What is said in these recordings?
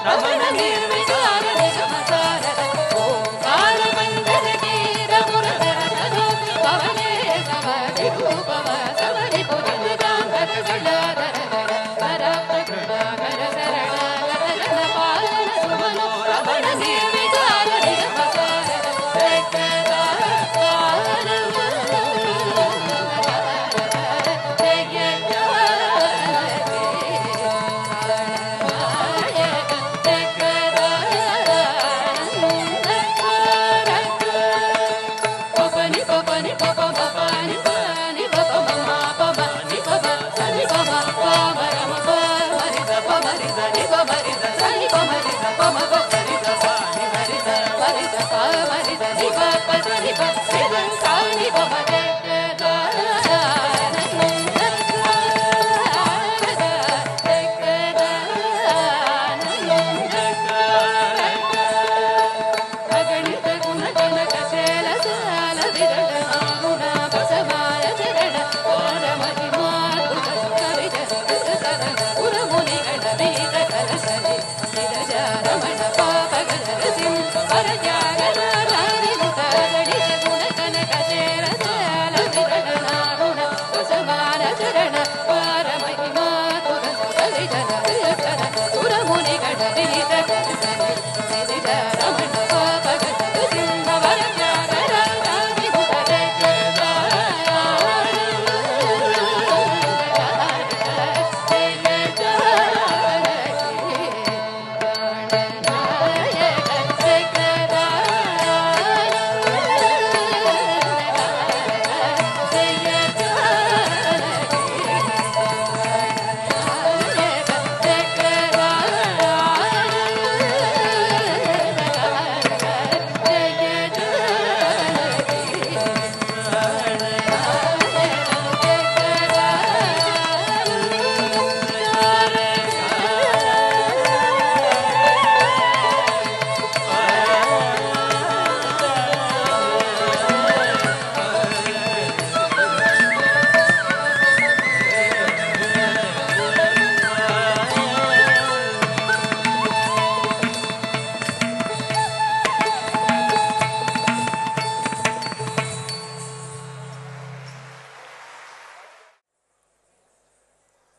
Ramana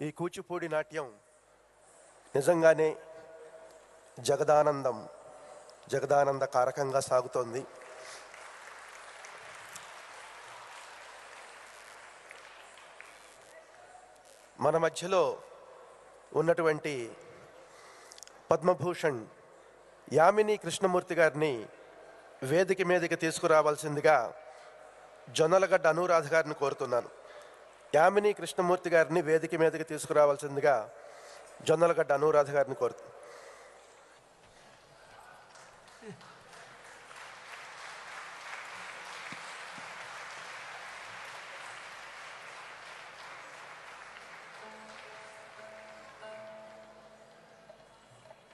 ఈ కూచిపూడి నాట్యం నిజంగానే జగదానంద కారకంగా సాగుతోంది. మన మధ్యలో ఉన్నటువంటి పద్మభూషణ్ యామిని కృష్ణమూర్తి గారిని వేదిక మీదకి తీసుకురావాల్సిందిగా జొన్నలగడ్డ అనురాధ గారిని కోరుతున్నాను. యామిని కృష్ణమూర్తి గారిని వేదిక మీదకి తీసుకురావాల్సిందిగా జొన్నలగడ్డ అనురాధ గారిని కోరుతున్నాను.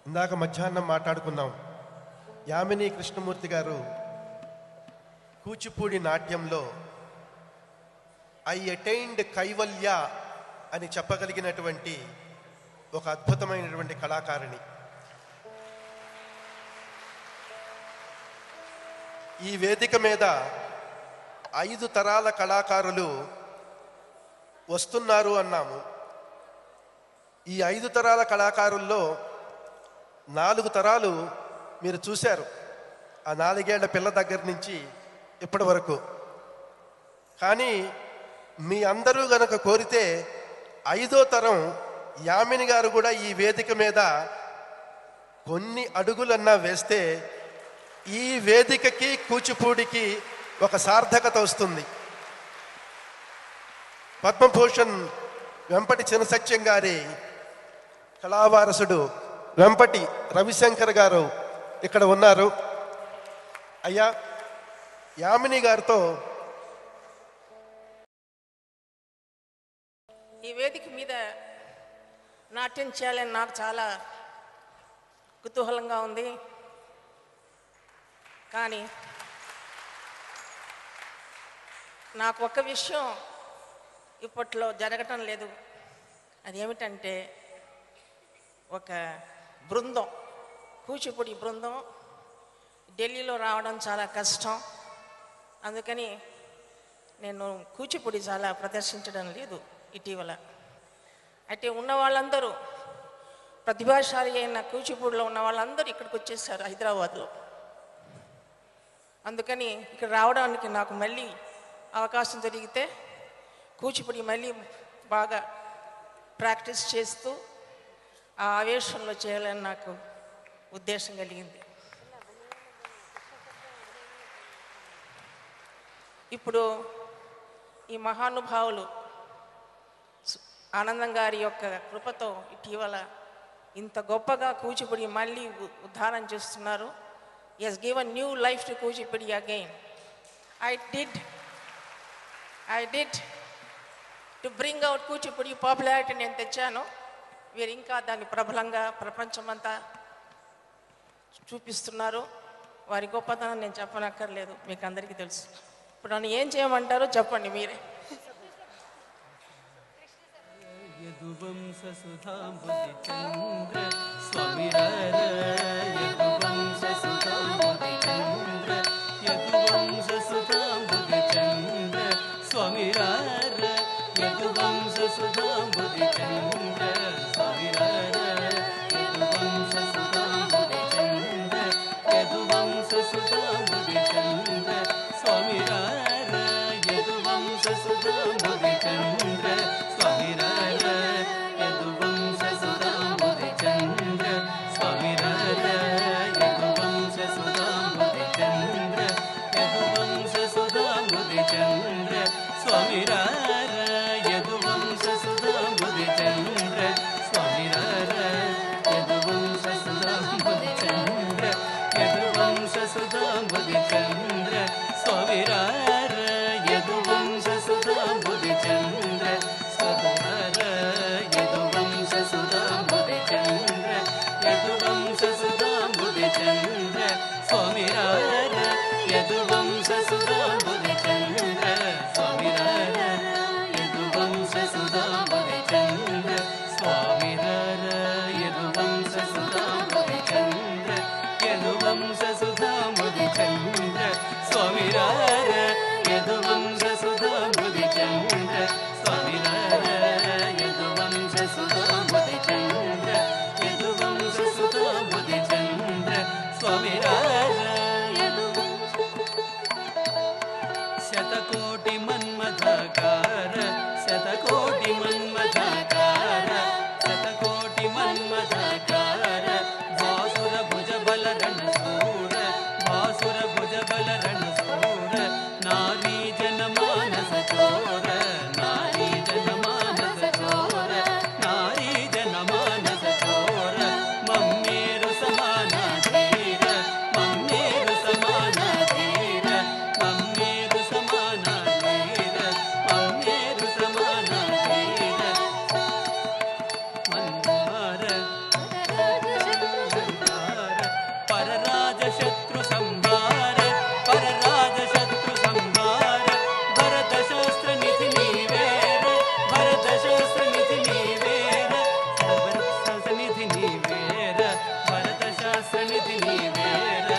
ఇందాక మధ్యాహ్నం మాట్లాడుకున్నాం. యామిని కృష్ణమూర్తి గారు కూచిపూడి నాట్యంలో ఐ అటైన్డ్ కైవల్య అని చెప్పగలిగినటువంటి ఒక అద్భుతమైనటువంటి కళాకారిణి. ఈ వేదిక మీద 5 తరాల కళాకారులు వస్తున్నారు అన్నాము. ఈ 5 తరాల కళాకారుల్లో 4 తరాలు మీరు చూశారు, ఆ 4 ఏళ్ల పిల్ల దగ్గర నుంచి ఇప్పటి వరకు. కానీ మీ అందరూ గనక కోరితే 5వ తరం యామిని గారు కూడా ఈ వేదిక మీద కొన్ని అడుగులన్నా వేస్తే ఈ వేదికకి కూచిపూడికి ఒక సార్థకత వస్తుంది. పద్మభూషణ్ వెంపటి చినసత్యం గారి కళావారసుడు వెంపటి రవిశంకర్ గారు ఇక్కడ ఉన్నారు. అయ్యా, యామిని గారితో ఈ వేదిక మీద నాట్యం చేయాలని నాకు చాలా కుతూహలంగా ఉంది. కానీ నాకు ఒక విషయం ఇప్పట్లో జరగటం లేదు. అదేమిటంటే ఒక బృందం, కూచిపూడి బృందం ఢిల్లీలో రావడం చాలా కష్టం. అందుకని నేను కూచిపూడి చాలా ప్రదర్శించడం లేదు ఇటీవల. అయితే ఉన్న వాళ్ళందరూ ప్రతిభాశాలి అయిన కూచిపూడిలో ఉన్న వాళ్ళందరూ ఇక్కడికి వచ్చేసారు హైదరాబాద్లో. అందుకని ఇక్కడ రావడానికి నాకు మళ్ళీ అవకాశం దొరికితే కూచిపూడి మళ్ళీ బాగా ప్రాక్టీస్ చేస్తూ ఆ ఆవేశంలో చేయాలని నాకు ఉద్దేశం కలిగింది. ఇప్పుడు ఈ మహానుభావులు ఆనందం గారి యొక్క కృపతో ఇటీవల ఇంత గొప్పగా కూచిపూడి మళ్ళీ ఉద్ధారం చేస్తున్నారు. He has given new life to Kuchipudi again. I did to bring out Kuchipudi popularity నేను తెచ్చాను. వీరు ఇంకా దాన్ని ప్రబలంగా ప్రపంచమంతా చూపిస్తున్నారు. వారి గొప్పతనం నేను చెప్పనక్కర్లేదు, మీకు అందరికీ తెలుసు. ఇప్పుడు నన్ను ఏం చేయమంటారో చెప్పండి మీరే. యదువంశ సుధాంబుధి చంద్ర స్వామిరార యదువంశ సుధాంబుధి చంద్ర యదువంశ సుధాంబుధి చంద్ర స్వామిరార యదువంశ సుధాంబుధి చంద్ర స్వామిరార యదువంశ సుధాంబుధి చంద్ర యదువంశ సుధాంబుధి చంద్ర స్వామిరార యదువంశ సుధాంబుధి చంద్ర స్వామిరార యదువంశ సుధాంబుధి చంద్ర స్వామిరార యదువంశ సుధాంబుధి చంద్ర యదువంశ సుధాంబుధి చంద్ర స్వామిరార యదువంశ సుధాంబుధి చంద్ర స్వామిరార యదువంశ సుధాంబుధి చంద్ర యదువంశ సుధాంబుధి చంద్ర స్వామిరార యదువంశ సుధాంబుధి చంద్ర స్వామిరార యదువంశ సుధాంబుధి చంద్ర యదువంశ సుధాంబుధి చంద్ర స్వామిరార యదువంశ సుధాంబుధి చంద్ర స్వామిరార యదువంశ సుధాంబుధి చంద్ర స్వామిరార యదువంశ సుధాంబుధి చంద్ర యదువంశ సుధాంబుధి చంద్ర స్వామిరార యదువంశ సుధాంబుధి చంద్ర స్వామిరార యదువంశ సుధాంబుధి చంద్ర యదువంశ సుధాంబుధి చంద్ర స్వామిరార శతకోటి మన్మథాకార శతకోటి మన్మథాకార శతకోటి మన్మథాకార భాసుర భుజ బల రణశూర భాసుర భుజ బల రణశూర నారీ జన మానస చోర నారీ జన మానస చోర నారీ జన మానస చోర మమ్మేరు సమాన ధీర మమ్మేరు సమాన ధీర మమ్మేరు సమాన ధీర మమ్మేరు సమాన ధీర మందార పరరాజ శత్రు సంహార పరరాజ శత్రు సంహార భరత శాస్త్ర నిధి నీవేర భరత శాస్త్ర నిధి నీవేర భరత శాస్త్ర నిధి నీవేర భరత శాస్త్ర నిధి నీవేర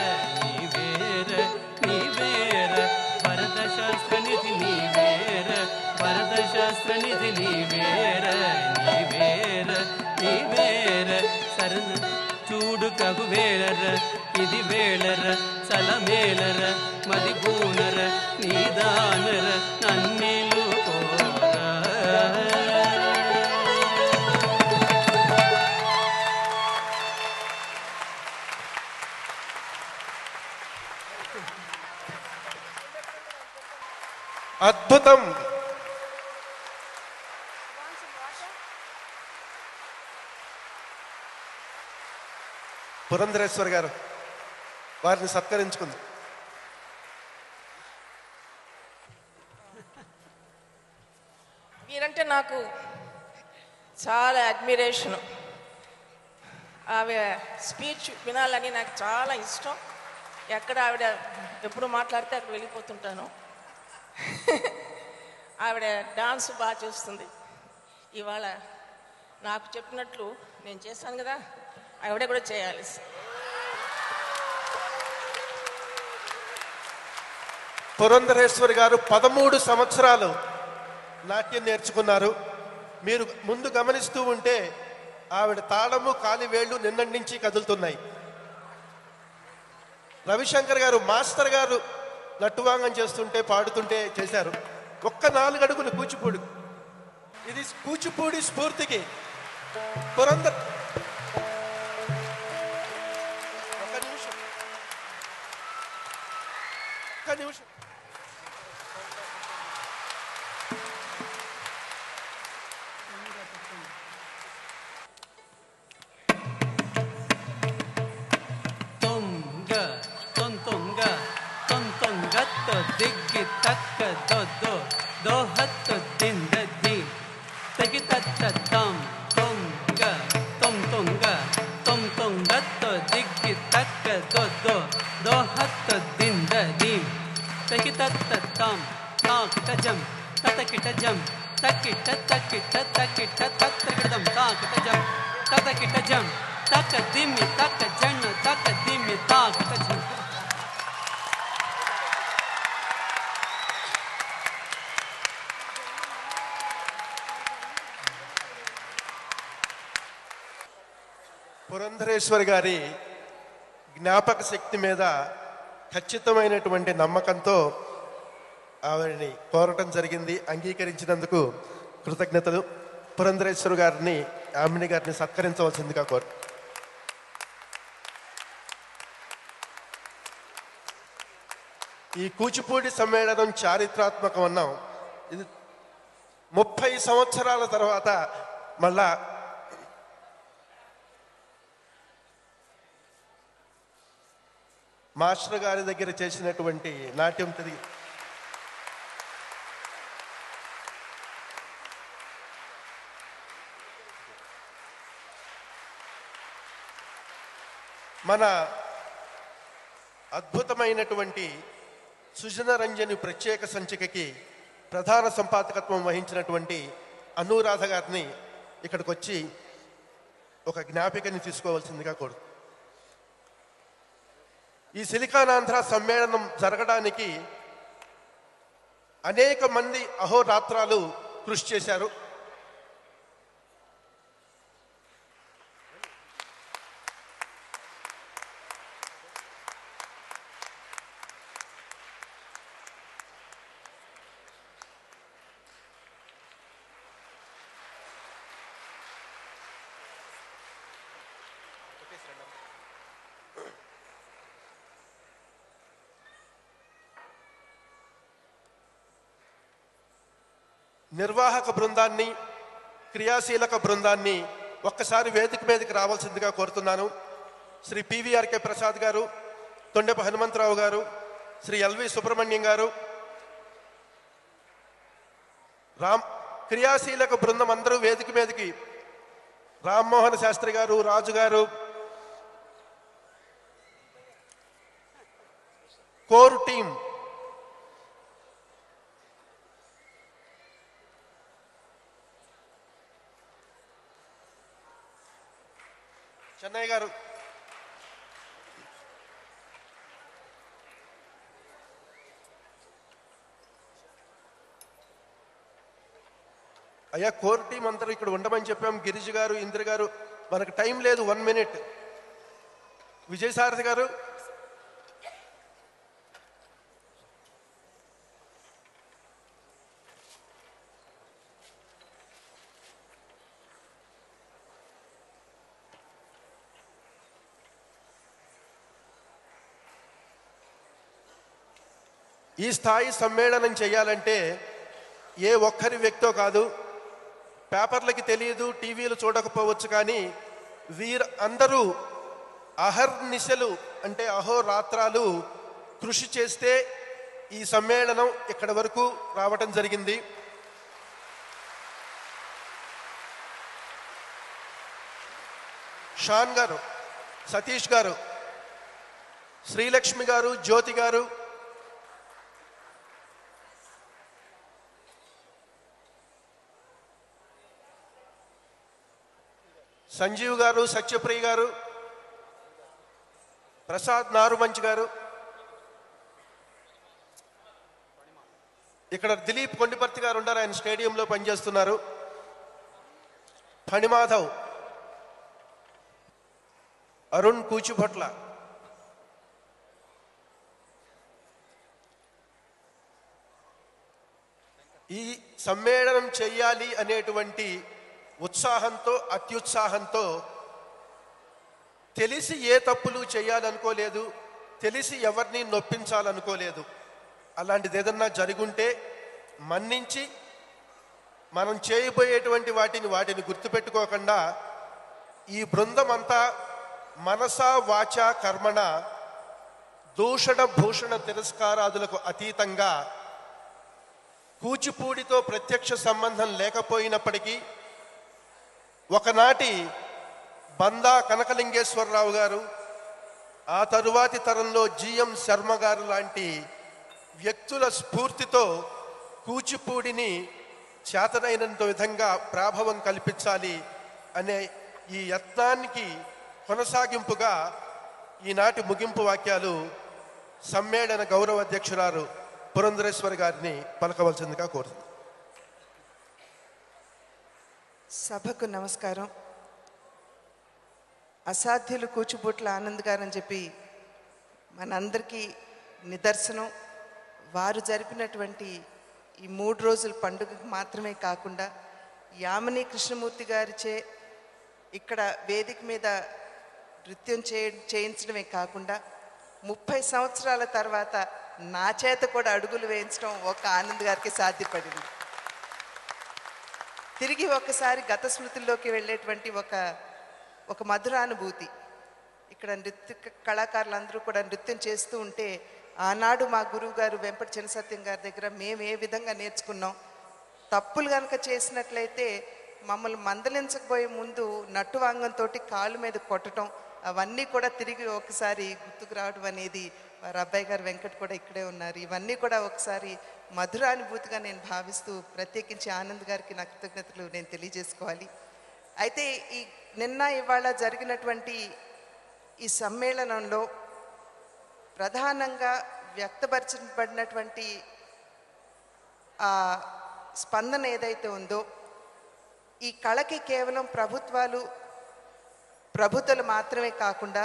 నీవేర నీవేర భరత శాస్త్ర నిధి నీవేర భరత శాస్త్ర నిధి నీవేర నీవేర నీవేర సరణ చూడు కగు వేళర ఇది వేళర చలమేళర మది పూనర నీదానర నన్నేలు కోరా అద్భుతం. పురంధరేశ్వర్ గారు వారిని సత్కరించుకుంది. మీరంటే నాకు చాలా అడ్మిరేషను. ఆవిడ స్పీచ్ వినాలని నాకు చాలా ఇష్టం. ఎక్కడ ఆవిడ ఎప్పుడు మాట్లాడితే అక్కడ వెళ్ళిపోతుంటాను. ఆవిడ డాన్స్ బాగా చేస్తుంది. ఇవాళ నాకు చెప్పినట్లు నేను చేశాను కదా, ఆవిడ కూడా చేయాలి. పురంధరేశ్వరి గారు 13 సంవత్సరాలు నాట్యం నేర్చుకున్నారు. మీరు ముందు గమనిస్తూ ఉంటే ఆవిడ తాళము కాలి వేళ్ళు నిన్నటి నుంచి కదులుతున్నాయి. రవిశంకర్ గారు మాస్టర్ గారు నట్టువాంగం చేస్తుంటే పాడుతుంటే చేశారు. ఒక్క 4 అడుగులు కూచిపూడి. ఇది కూచిపూడి స్ఫూర్తికి పురంధర్ ఒక్క నిమిషం దో హత్తు దింద ది తగి తత్త తం తొంగ తొం తొంగ తొం తొంగ తో దిగ్గి తక్క దో దో దో హత్తు దింద ది తగి తత్త తం తాకిట జం తతకిట జం తకిట తకిట తకిట తత్రకిటం తాకిట జం తతకిట జం తక దిమ్మి తక జన్ను తక దిమ్మి తాకిట జం. పురంధరేశ్వరి గారి జ్ఞాపక శక్తి మీద ఖచ్చితమైనటువంటి నమ్మకంతో ఆవిడని కోరటం జరిగింది. అంగీకరించినందుకు కృతజ్ఞతలు. పురంధరేశ్వరి గారిని ఆమెని గారిని సత్కరించవలసిందిగా కోరు. ఈ కూచిపూడి సమ్మేళనం చారిత్రాత్మకం అన్నాం. ఇది 30 సంవత్సరాల తర్వాత మళ్ళా మాస్టర్ గారి దగ్గర చేసినటువంటి నాట్యం తిరిగి మన అద్భుతమైనటువంటి సుజన రంజని ప్రత్యేక సంచికకి ప్రధాన సంపాదకత్వం వహించినటువంటి అనురాధ గారిని ఇక్కడికి వచ్చి ఒక జ్ఞాపికని తీసుకోవాల్సిందిగా కోరు. ఈ సిలికానాంధ్ర సమ్మేళనం జరగడానికి అనేక మంది అహోరాత్రాలు కృషి చేశారు. నిర్వాహక బృందాన్ని, క్రియాశీలక బృందాన్ని ఒక్కసారి వేదిక మీదకి రావాల్సిందిగా కోరుతున్నాను. శ్రీ పివిఆర్కే ప్రసాద్ గారు, తొండెప హనుమంతరావు గారు, శ్రీ ఎల్వి సుబ్రహ్మణ్యం గారు, క్రియాశీలక బృందం అందరూ వేదిక మీదకి, రామ్మోహన్ శాస్త్రి గారు, రాజు గారు, కోర్ టీం, చెన్నై గారు, అయ్యా కోర్ టీం అందరూ ఇక్కడ ఉండమని చెప్పాం. గిరిజ గారు, ఇంద్ర గారు, మనకు టైం లేదు, 1 మినిట్. విజయసారథి గారు, ఈ స్థాయి సమ్మేళనం చేయాలంటే ఏ ఒక్కరి వ్యక్తో కాదు, పేపర్లకి తెలియదు, టీవీలు చూడకపోవచ్చు, కానీ అందరూ అహర్నిశలు అంటే అహోరాత్రాలు కృషి చేస్తే ఈ సమ్మేళనం ఇక్కడి వరకు రావటం జరిగింది. షాన్ గారు, సతీష్ గారు, శ్రీలక్ష్మి గారు, జ్యోతి గారు, సంజీవ్ గారు, సత్యప్రియ గారు, ప్రసాద్ నారుమంచి గారు, ఇక్కడ దిలీప్ కొండిపర్తి గారు ఉన్నారు, ఆయన స్టేడియంలో పనిచేస్తున్నారు, ఫణిమాధవ్, అరుణ్ కూచిభట్ల, ఈ సమ్మేళనం చెయ్యాలి అనేటువంటి ఉత్సాహంతో, అత్యుత్సాహంతో తెలిసి ఏ తప్పులు చేయాలనుకోలేదు, తెలిసి ఎవరిని నొప్పించాలనుకోలేదు. అలాంటిది ఏదన్నా జరుగుంటే మన్నించి మనం చేయబోయేటువంటి వాటిని గుర్తుపెట్టుకోకుండా ఈ బృందం అంతా మనసా వాచా కర్మణ దూషణ భూషణ తిరస్కారాదులకు అతీతంగా కూచిపూడితో ప్రత్యక్ష సంబంధం లేకపోయినప్పటికీ ఒకనాటి బందా కనకలింగేశ్వరరావు గారు, ఆ తరువాతి తరంలో జిఎం శర్మ గారు లాంటి వ్యక్తుల స్ఫూర్తితో కూచిపూడిని చేతనైనంత విధంగా ప్రాభవం కల్పించాలి అనే ఈ యత్నానికి కొనసాగింపుగా ఈనాటి ముగింపు వాక్యాలు సమ్మేళన గౌరవ అధ్యక్షురాలు పురంధరేశ్వరి గారిని పలకవలసిందిగా కోరుతుంది. సభకు నమస్కారం. అసాధ్యులు కూచిబూట్ల ఆనంద్ గారు అని చెప్పి మనందరికీ నిదర్శనం. వారు జరిపినటువంటి ఈ 3 రోజుల పండుగకు మాత్రమే కాకుండా యామిని కృష్ణమూర్తి గారిచే ఇక్కడ వేదిక మీద నృత్యం చేయించడమే కాకుండా 30 సంవత్సరాల తర్వాత నా చేత కూడా అడుగులు వేయించడం ఒక ఆనంద్ గారికి సాధ్యపడింది. తిరిగి ఒకసారి గత స్మృతుల్లోకి వెళ్ళేటువంటి ఒక మధురానుభూతి. ఇక్కడ నృత్య కళాకారులందరూ కూడా నృత్యం చేస్తూ ఉంటే ఆనాడు మా గురువు గారు వెంపటి చినసత్యం గారి దగ్గర మేము ఏ విధంగా నేర్చుకున్నాం, తప్పులు కనుక చేసినట్లయితే మమ్మల్ని మందలించకపోయే ముందు నట్టువాంగంతో కాళ్ళు మీద కొట్టడం, అవన్నీ కూడా తిరిగి ఒకసారి గుర్తుకు రావడం అనేది, వారి అబ్బాయి గారు వెంకట్ కూడా ఇక్కడే ఉన్నారు, ఇవన్నీ కూడా ఒకసారి మధురానుభూతిగా నేను భావిస్తూ ప్రత్యేకించి ఆనంద్ గారికి నా కృతజ్ఞతలు నేను తెలియజేసుకోవాలి. అయితే ఈ నిన్న ఇవాళ జరిగినటువంటి ఈ సమ్మేళనంలో ప్రధానంగా వ్యక్తపరచబడినటువంటి ఆ స్పందన ఏదైతే ఉందో, ఈ కళకి కేవలం ప్రభుత్వాలు మాత్రమే కాకుండా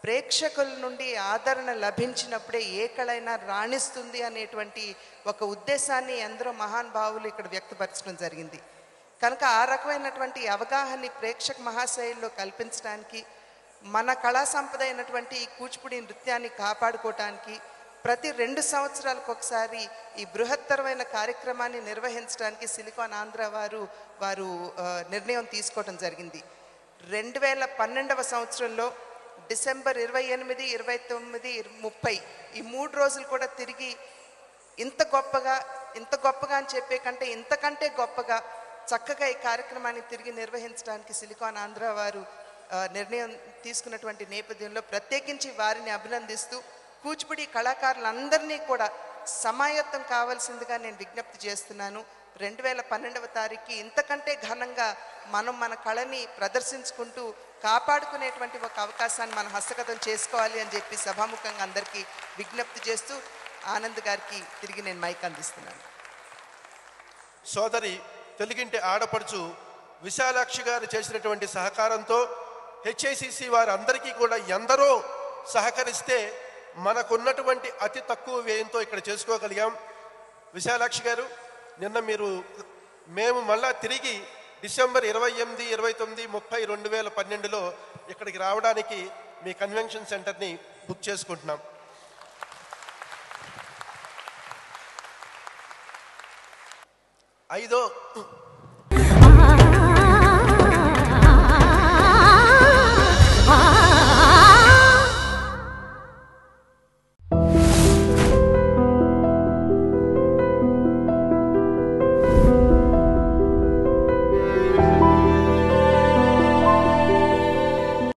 ప్రేక్షకుల నుండి ఆదరణ లభించినప్పుడే ఏ కళైనా రాణిస్తుంది అనేటువంటి ఒక ఉద్దేశాన్ని ఎందరో మహానుభావులు ఇక్కడ వ్యక్తపరచడం జరిగింది. కనుక ఆ రకమైనటువంటి అవగాహనని ప్రేక్షక మహాశైల్లో కల్పించడానికి, మన కళా సంపద అయినటువంటి ఈ కూచిపూడి నృత్యాన్ని కాపాడుకోవటానికి ప్రతి 2 సంవత్సరాలకు ఒకసారి ఈ బృహత్తరమైన కార్యక్రమాన్ని నిర్వహించడానికి సిలికాన్ ఆంధ్ర వారు నిర్ణయం తీసుకోవడం జరిగింది. 2012వ సంవత్సరంలో డిసెంబర్ 28, 29, 30 ఈ 3 రోజులు కూడా తిరిగి ఇంత గొప్పగా అని చెప్పే కంటే ఇంతకంటే గొప్పగా చక్కగా ఈ కార్యక్రమాన్ని తిరిగి నిర్వహించడానికి సిలికాన్ ఆంధ్ర వారు నిర్ణయం తీసుకున్నటువంటి నేపథ్యంలో ప్రత్యేకించి వారిని అభినందిస్తూ కూచిపూడి కళాకారులందరినీ కూడా సమాయత్తం కావాల్సిందిగా నేను విజ్ఞప్తి చేస్తున్నాను. 2012వ తారీఖుకి ఇంతకంటే ఘనంగా మనం మన కళని ప్రదర్శించుకుంటూ కాపాడుకునేటువంటి ఒక అవకాశాన్ని మనం హస్తగతం చేసుకోవాలి అని చెప్పి సభాముఖంగా అందరికీ విజ్ఞప్తి చేస్తూ ఆనంద్ గారికి తిరిగి నేను మైక్ అందిస్తున్నాను. సోదరి తెలుగింటి ఆడపడుచు విశాలాక్షి గారు చేసినటువంటి సహకారంతో హెచ్ఐసిసి వారందరికీ కూడా ఎందరో సహకరిస్తే మనకున్నటువంటి అతి తక్కువ వ్యయంతో ఇక్కడ చేసుకోగలిగాం. విశాలాక్షి గారు, నిన్న మేము మళ్ళా తిరిగి డిసెంబర్ 28, 29, 30, 2012లో ఇక్కడికి రావడానికి మీ కన్వెన్షన్ సెంటర్ని బుక్ చేసుకుంటున్నాం.